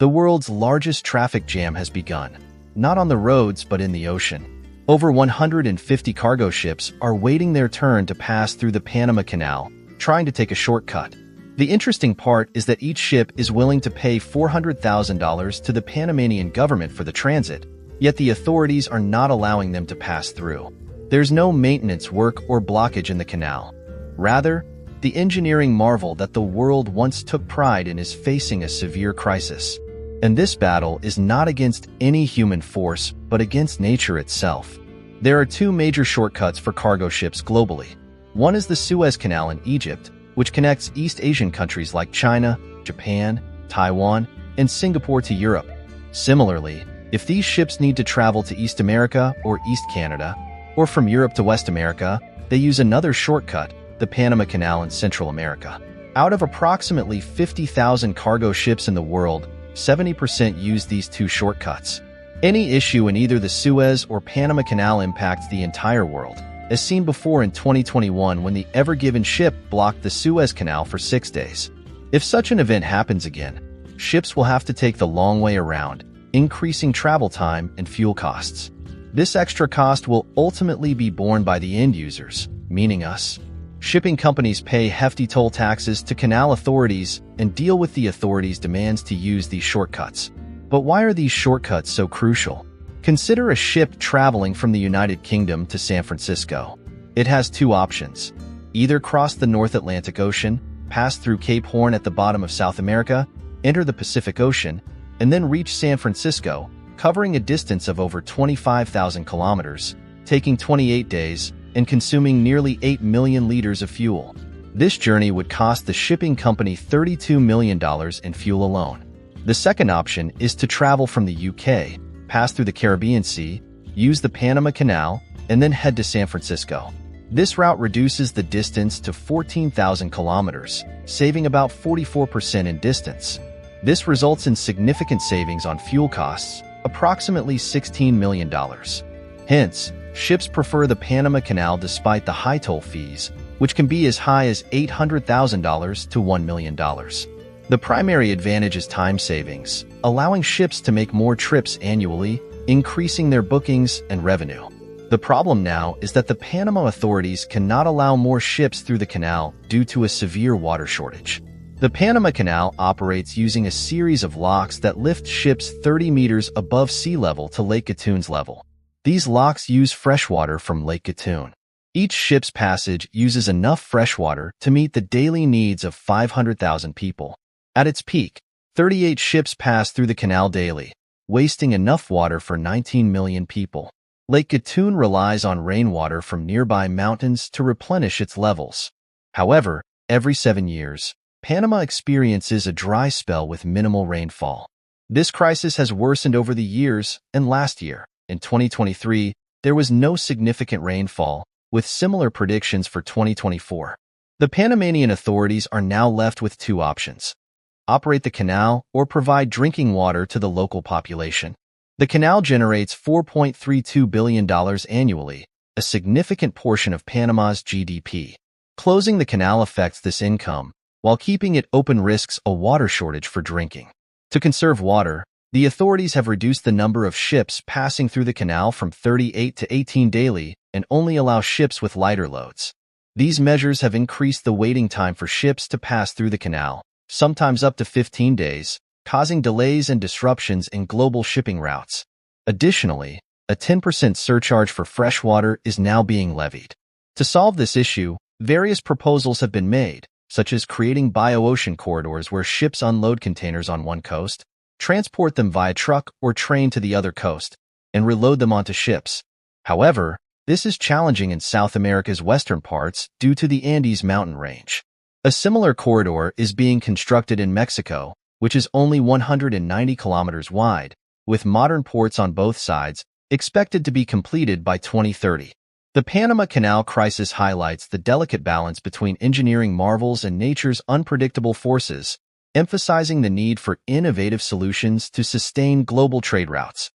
The world's largest traffic jam has begun, not on the roads but in the ocean. Over 150 cargo ships are waiting their turn to pass through the Panama Canal, trying to take a shortcut. The interesting part is that each ship is willing to pay $400,000 to the Panamanian government for the transit, yet the authorities are not allowing them to pass through. There's no maintenance work or blockage in the canal. Rather, the engineering marvel that the world once took pride in is facing a severe crisis. And this battle is not against any human force, but against nature itself. There are two major shortcuts for cargo ships globally. One is the Suez Canal in Egypt, which connects East Asian countries like China, Japan, Taiwan, and Singapore to Europe. Similarly, if these ships need to travel to East America or East Canada, or from Europe to West America, they use another shortcut, the Panama Canal in Central America. Out of approximately 50,000 cargo ships in the world, 70% use these two shortcuts. Any issue in either the Suez or Panama Canal impacts the entire world, as seen before in 2021 when the Ever Given ship blocked the Suez Canal for 6 days. If such an event happens again, ships will have to take the long way around, increasing travel time and fuel costs. This extra cost will ultimately be borne by the end users, meaning us. Shipping companies pay hefty toll taxes to canal authorities and deal with the authorities' demands to use these shortcuts. But why are these shortcuts so crucial? Consider a ship traveling from the United Kingdom to San Francisco. It has two options. Either cross the North Atlantic Ocean, pass through Cape Horn at the bottom of South America, enter the Pacific Ocean, and then reach San Francisco, covering a distance of over 25,000 kilometers, taking 28 days, and consuming nearly 8 million liters of fuel. This journey would cost the shipping company $32 million in fuel alone. The second option is to travel from the UK, pass through the Caribbean Sea, use the Panama Canal, and then head to San Francisco. This route reduces the distance to 14,000 kilometers, saving about 44% in distance. This results in significant savings on fuel costs, approximately $16 million. Hence, ships prefer the Panama Canal despite the high toll fees, which can be as high as $800,000 to $1 million. The primary advantage is time savings, allowing ships to make more trips annually, increasing their bookings and revenue. The problem now is that the Panama authorities cannot allow more ships through the canal due to a severe water shortage. The Panama Canal operates using a series of locks that lift ships 30 meters above sea level to Lake Gatun's level. These locks use freshwater from Lake Gatun. Each ship's passage uses enough freshwater to meet the daily needs of 500,000 people. At its peak, 38 ships pass through the canal daily, wasting enough water for 19 million people. Lake Gatun relies on rainwater from nearby mountains to replenish its levels. However, every 7 years, Panama experiences a dry spell with minimal rainfall. This crisis has worsened over the years, and last year, in 2023, there was no significant rainfall, with similar predictions for 2024. The Panamanian authorities are now left with two options: operate the canal or provide drinking water to the local population. The canal generates $4.32 billion annually, a significant portion of Panama's GDP. Closing the canal affects this income, while keeping it open risks a water shortage for drinking. To conserve water, the authorities have reduced the number of ships passing through the canal from 38 to 18 daily and only allow ships with lighter loads. These measures have increased the waiting time for ships to pass through the canal, sometimes up to 15 days, causing delays and disruptions in global shipping routes. Additionally, a 10% surcharge for freshwater is now being levied. To solve this issue, various proposals have been made, such as creating bio-ocean corridors where ships unload containers on one coast, transport them via truck or train to the other coast, and reload them onto ships. However, this is challenging in South America's western parts due to the Andes mountain range. A similar corridor is being constructed in Mexico, which is only 190 kilometers wide, with modern ports on both sides, expected to be completed by 2030. The Panama Canal crisis highlights the delicate balance between engineering marvels and nature's unpredictable forces, emphasizing the need for innovative solutions to sustain global trade routes.